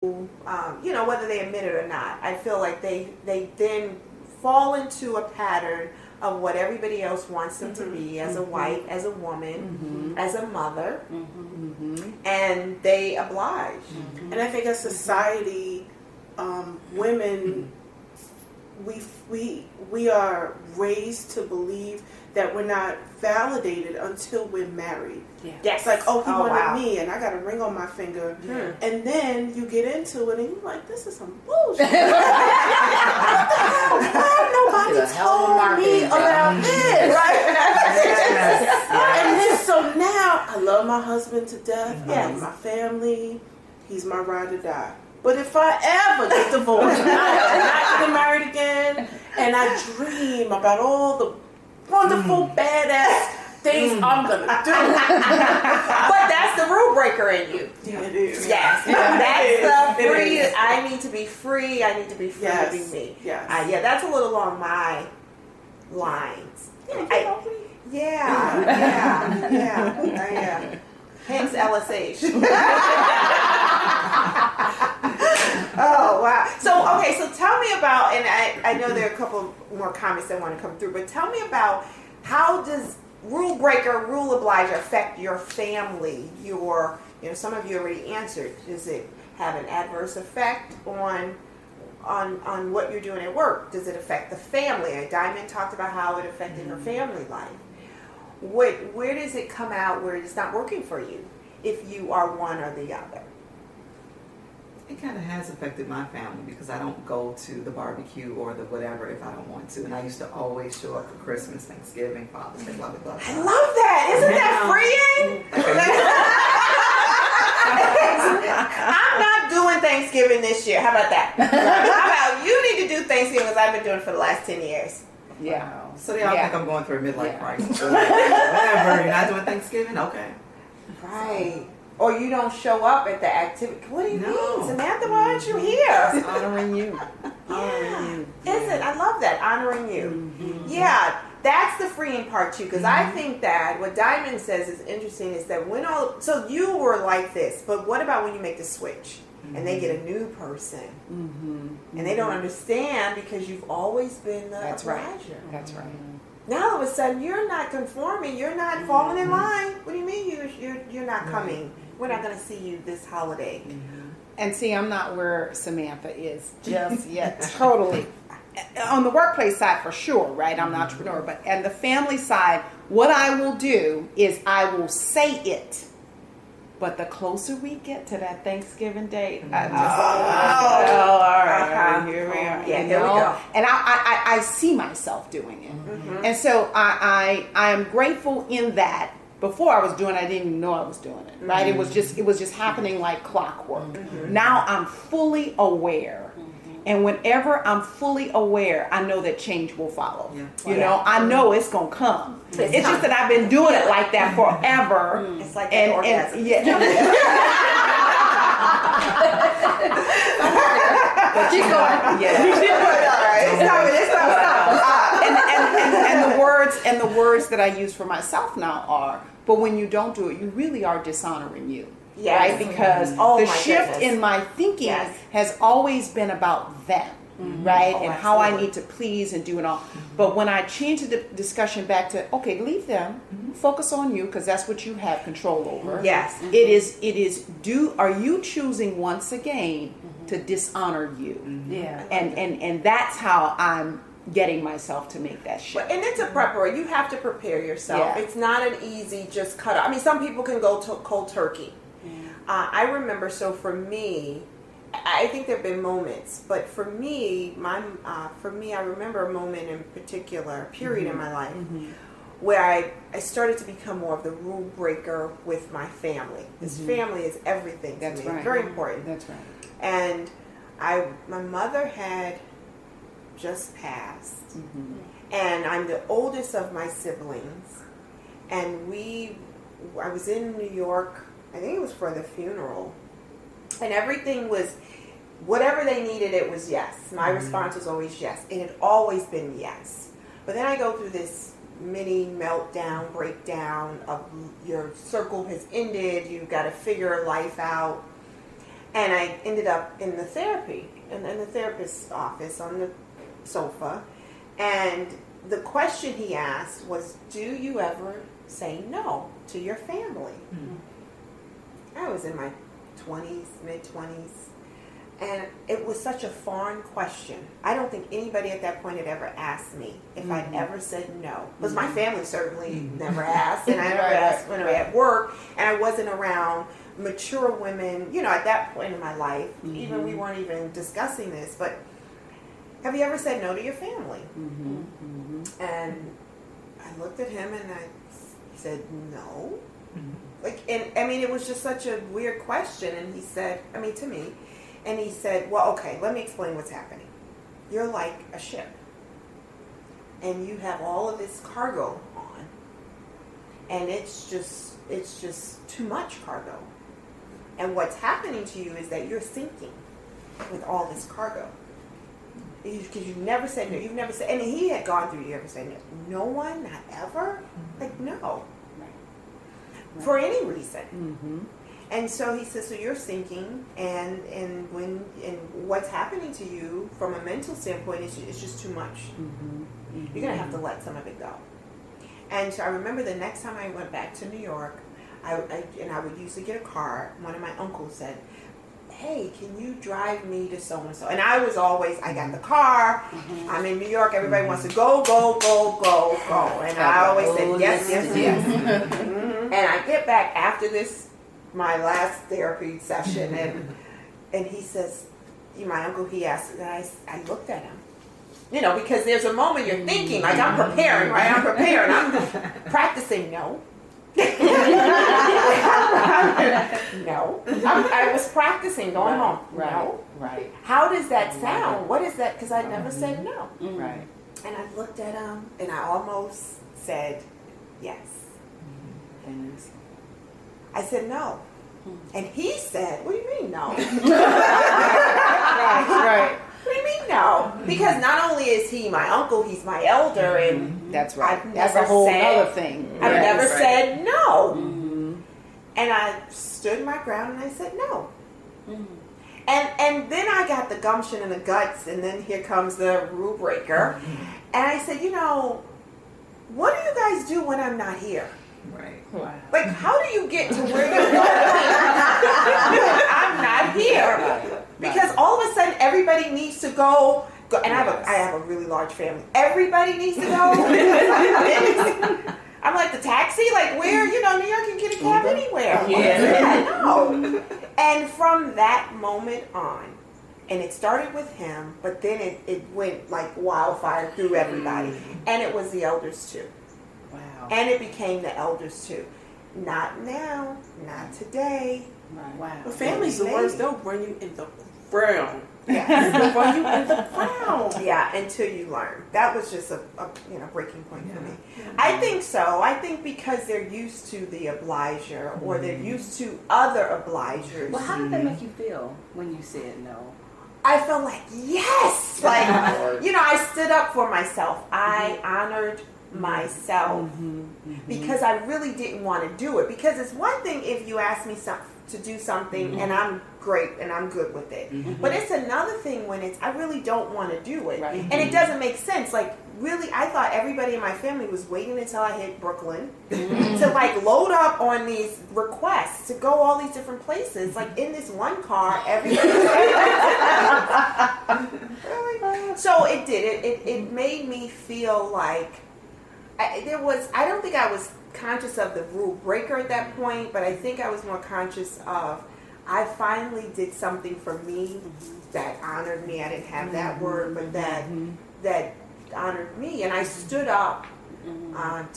whether they admit it or not, I feel like they then fall into a pattern of what everybody else wants them to be as a wife, as a woman, as a mother, and they oblige. And I think as society, women, we are raised to believe that we're not validated until we're married. Yeah. Yes. It's like, he wanted me, and I got a ring on my finger. Yeah. And then you get into it, and you're like, this is some bullshit. What the hell? Why nobody told me about this? Right? And so now, I love my husband to death. I love my family. He's my ride or die. But if I ever get divorced, I'm not getting married again, and I dream about all the wonderful, badass things I'm going to do. But that's the rule breaker in you. Yeah, it is. Yes. That's the free. I need to be free. I need to be free to be me. Yes. That's a little along my lines. Yeah. Hence LSH. Oh, wow. So tell me about, and I know there are a couple more comments that want to come through, but tell me about how does rule breaker, rule obliger affect your family? Some of you already answered. Does it have an adverse effect on what you're doing at work? Does it affect the family? Diamond talked about how it affected her family life. Where does it come out where it's not working for you if you are one or the other? It kind of has affected my family because I don't go to the barbecue or the whatever if I don't want to. And I used to always show up for Christmas, Thanksgiving, Father's Day, blah, blah, blah. I love that. Isn't that freeing? I'm not doing Thanksgiving this year. How about that? How about you need to do Thanksgiving as I've been doing for the last 10 years? Yeah. Wow. So they all think I'm going through a midlife crisis. Whatever. You're not doing Thanksgiving? Okay. Right. Or you don't show up at the activity. What do you mean, Samantha? Why aren't you here? It's honoring you. Is it? I love that. Honoring you. Yeah, that's the freeing part too. Because I think that what Diamond says is interesting is that so you were like this, but what about when you make the switch and they get a new person and they don't understand because you've always been the obliger. That's right. Now all of a sudden you're not conforming. You're not falling in line. What do you mean you're not coming? We're not going to see you this holiday. And see, I'm not where Samantha is just yet. Totally. On the workplace side, for sure, right? I'm an entrepreneur. But on the family side, what I will do is I will say it. But the closer we get to that Thanksgiving date, I just all right, here we are. Yeah, here we go. And I see myself doing it. And so I am grateful in that. Before I was doing it, I didn't even know I was doing it. Right? It was just happening like clockwork. Now I'm fully aware. And whenever I'm fully aware, I know that change will follow. I know it's gonna come. It's just that I've been doing it like that forever. It's like an orgasm. But keep going. And the words that I use for myself now are, but when you don't do it, you really are dishonoring you. Right? Because the shift in my thinking has always been about them. Right? And how I need to please and do it all. But when I change the discussion back to, okay, leave them, focus on you, because that's what you have control over. Yes. Are you choosing once again to dishonor you? Yeah. And that's how I'm getting myself to make that shift. And it's a preparation. You have to prepare yourself. Yeah. It's not an easy just cut off. I mean, some people can go to cold turkey. I remember, so for me, I think there have been moments, but for me, I remember a moment in particular, a period in my life, where I started to become more of the rule breaker with my family. This family is everything to me. Right. Very important. That's right. And my mother had just passed, and I'm the oldest of my siblings, and I was in New York. I think it was for the funeral, and everything was, whatever they needed, it was yes. My response was always yes. It had always been yes. But then I go through this mini meltdown, breakdown of your circle has ended. You've got to figure life out. And I ended up in the therapist's office on the sofa. And the question he asked was, do you ever say no to your family? I was in my 20s, mid-20s. And it was such a foreign question. I don't think anybody at that point had ever asked me if I'd ever said no. Because my family certainly never asked. And I never asked when I was at work. And I wasn't around mature women, at that point in my life. Even we weren't even discussing this. But have you ever said no to your family? And I looked at him and I said no. It was just such a weird question. And he said, to me, and he said, well, okay, let me explain what's happening. You're like a ship. And you have all of this cargo on. And it's just too much cargo. And what's happening to you is that you're sinking with all this cargo. Because you've never said no. You've never said, and he had gone through, you ever said no? No one? Not ever? Like, no. Right. For any reason. And so he says, so you're sinking, and what's happening to you from a mental standpoint is it's just too much. You're going to have to let some of it go. And so I remember the next time I went back to New York, I would usually get a car. One of my uncles said, hey, can you drive me to so-and-so? And I was always, I got the car, I'm in New York, everybody wants to go. And I always said, yes. And I get back after my last therapy session, and he says, my uncle, he asked, and I looked at him. Because there's a moment you're thinking, like, I'm preparing, right? I'm preparing. I'm practicing, no. No. I was practicing going home. No. Right. How does that sound? What is that? Because I never said no. Right. And I looked at him, and I almost said yes. I said no. And he said, what do you mean no? Right. What do you mean no? Because not only is he my uncle, he's my elder, and that's right. I've That's never a whole said, other thing. I've never said no. Mm-hmm. And I stood my ground and I said no. Mm-hmm. And then I got the gumption and the guts, and then here comes the rule breaker. Mm-hmm. And I said, you know, what do you guys do when I'm not here? Right. Wow. Like, how do you get to where you're going when I'm not here? Because all of a sudden, everybody needs to go. And I have a really large family. Everybody needs to go. I'm like, the taxi? Like, where? You know, New York can get a cab anywhere. Yeah. No. And from that moment on, and it started with him, but then it went like wildfire through everybody. And it was the elders too. Wow. And it became the elders too. Not now, not today. Right. Wow. Well, family's the worst. They'll run you in the ground. Yes. They'll run you in the ground. Yeah, until you learn. That was just a breaking point for me. I think so. I think because they're used to the obliger, or they're used to other obligers. Well, how did that make you feel when you said no? I felt like, yes! Like, you know, I stood up for myself. I honored myself because I really didn't want to do it. Because it's one thing if you ask me to do something and I'm great and I'm good with it. But it's another thing when I really don't want to do it. Right. And it doesn't make sense. Like, really, I thought everybody in my family was waiting until I hit Brooklyn to like load up on these requests to go all these different places. Like in this one car, everybody. Really? So it did. It made me feel like I don't think I was conscious of the rule breaker at that point, but I think I was more conscious of I finally did something for me that honored me. I didn't have that word, but that honored me, and I stood up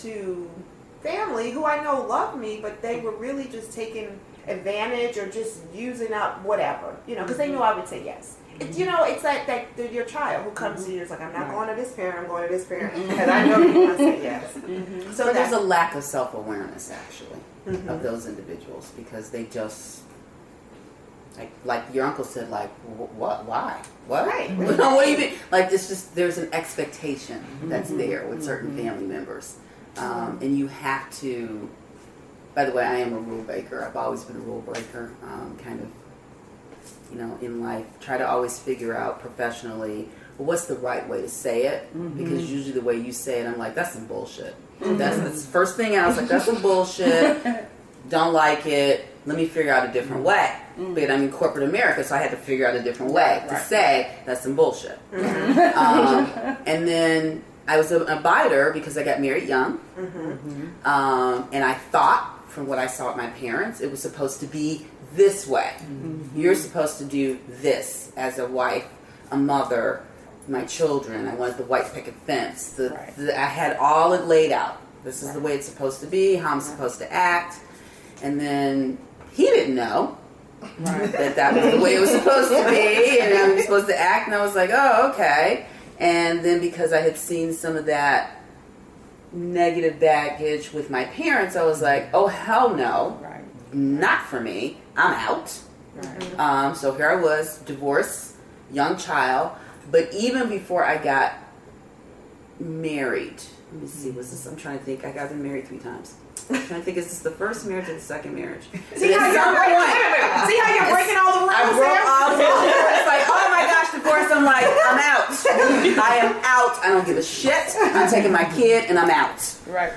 to family who I know loved me, but they were really just taking advantage or just using up whatever, you know, because they knew I would say yes. You know, it's like that your child who comes to you, it's like, I'm not going to this parent, I'm going to this parent, because I know you want to say yes. So there's a lack of self-awareness, actually, of those individuals, because they just, like your uncle said, like, what, why? What? Right. What do you mean? Like, it's just, there's an expectation that's there with certain family members. And you have to, by the way, I am a rule breaker. I've always been a rule breaker, kind of in life, try to always figure out professionally, well, what's the right way to say it? Because usually the way you say it, I'm like, that's some bullshit. That's the first thing I was like, that's some bullshit. Don't like it. Let me figure out a different way. But I'm in corporate America, so I had to figure out a different way to say that's some bullshit. And then I was an abider because I got married young. And I thought, from what I saw with my parents, it was supposed to be this way. You're supposed to do this as a wife, a mother, my children. I wanted the white picket fence. I had all it laid out. This is the way it's supposed to be, how I'm supposed to act. And then he didn't know that was the way it was supposed to be, and I'm supposed to act. And I was like, oh, okay. And then because I had seen some of that negative baggage with my parents, I was like, oh, hell no. Not for me. I'm out. So here I was, divorced, young child. But even before I got married, let me see, I'm trying to think. I got married 3 times. I'm trying to think, is this the first marriage or the second marriage? See how you're breaking all the rules? I broke all the rules. It's like, oh my gosh, divorce. I'm like, I'm out. I am out. I don't give a shit. I'm taking my kid and I'm out. Right.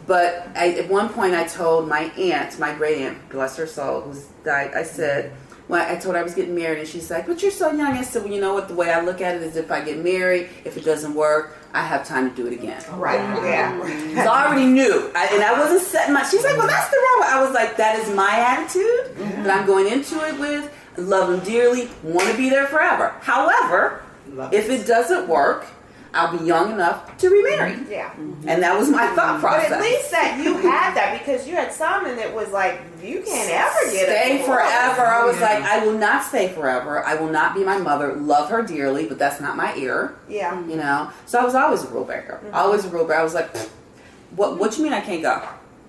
But at one point I told my aunt, my great aunt, bless her soul, who's died, I said, I told her I was getting married, and she's like, but you're so young. I said, well, you know what, the way I look at it is if I get married, if it doesn't work, I have time to do it again. Right, yeah. So I already knew. And I wasn't setting she's like, well, that's the wrong way. I was like, that is my attitude that I'm going into it with. Love them dearly, want to be there forever. However, if it doesn't work, I'll be young enough to remarry. Yeah. And that was my thought process. But at least that you had that, because you had some and it was like, you can't ever get stay forever. I was like, I will not stay forever. I will not be my mother. Love her dearly, but that's not my ear. Yeah. So I was always a rule breaker. Always a rule breaker. I was like, what you mean I can't go?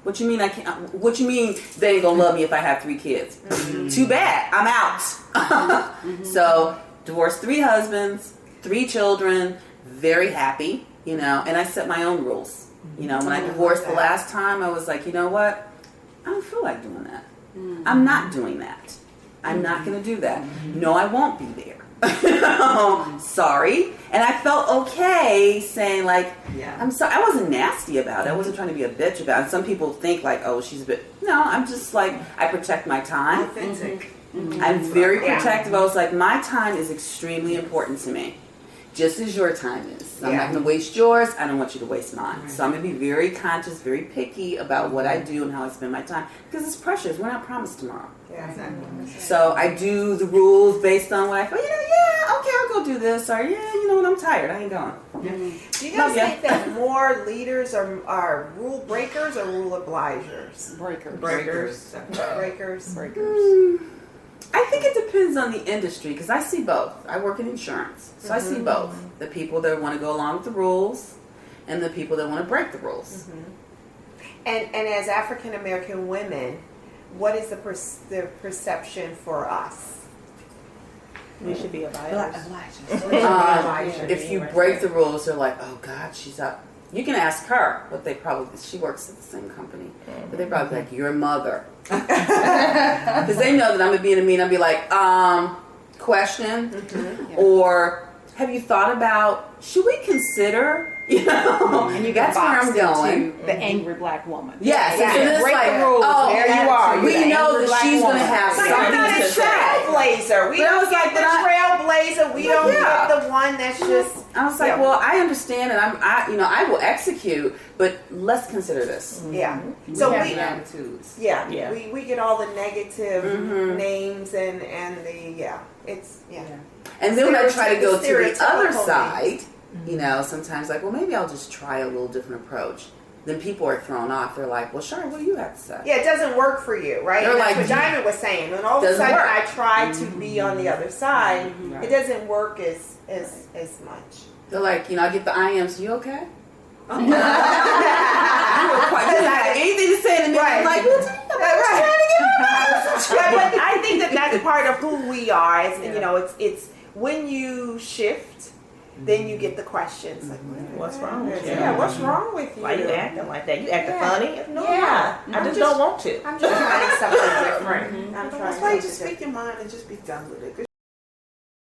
What you mean I can't? What you mean they ain't gonna love me if I have 3 kids? Too bad. I'm out. So divorced 3 husbands, 3 children. Very happy, and I set my own rules. When I divorced the last time, I was like, you know what? I don't feel like doing that. I'm not doing that. I'm not going to do that. No, I won't be there. Sorry. And I felt okay saying, like, I'm sorry. I wasn't nasty about it. I wasn't trying to be a bitch about it. And some people think, like, oh, she's a bit. No, I'm just like, I protect my time. Authentic. I'm very protective. I was like, my time is extremely important to me. Just as your time is. I'm not going to waste yours. I don't want you to waste mine. So I'm going to be very conscious, very picky about what I do and how I spend my time. Because it's precious. We're not promised tomorrow. Yeah, exactly. So I do the rules based on what I feel, okay, I'll go do this. Or, you know what, I'm tired. I ain't going. Do you guys think that more leaders are rule breakers or rule obligers? Breakers. I think it depends on the industry, because I see both. I work in insurance, so I see both. The people that want to go along with the rules and the people that want to break the rules. And as African American women, what is the perception for us? We should be abiders. If you break the rules, they're like, oh God, she's up. You can ask her, but she works at the same company, but they probably like, your mother. Because they know that I'm going to be in a meeting. I'll be like, question, or have you thought about, should we consider, and you got that's where I'm going. To the angry black woman. Yes, so it's break like, the rules. There you are. We know that she's going to have So you're not a something to say. trailblazer. We don't get the trailblazer. We don't get the one that's just. I was like, well, I understand, and I will execute, but let's consider this. Yeah. So we have attitudes. Yeah. We get all the negative names and the it's And then when I try to go to the other stereotypical side, sometimes like, well, maybe I'll just try a little different approach. Then people are thrown off. They're like, well, Shari, what do you have to say? Yeah, it doesn't work for you, right? They're And that's like, what Diamond was saying. And all of a doesn't sudden work. I try to be on the other side, it doesn't work as much. They're like, I get the I am, so you okay? You were quite, you didn't have anything to say to me. I'm like, well, trying to get But I think that's part of who we are. It's when you shift then you get the questions like, What's wrong with you? Yeah, what's wrong with you? Why you acting like that? You acting funny? No, Yeah. I'm not. I just don't want to. I'm just trying something different. I'm trying That's why you something just speak your mind and just be done with it.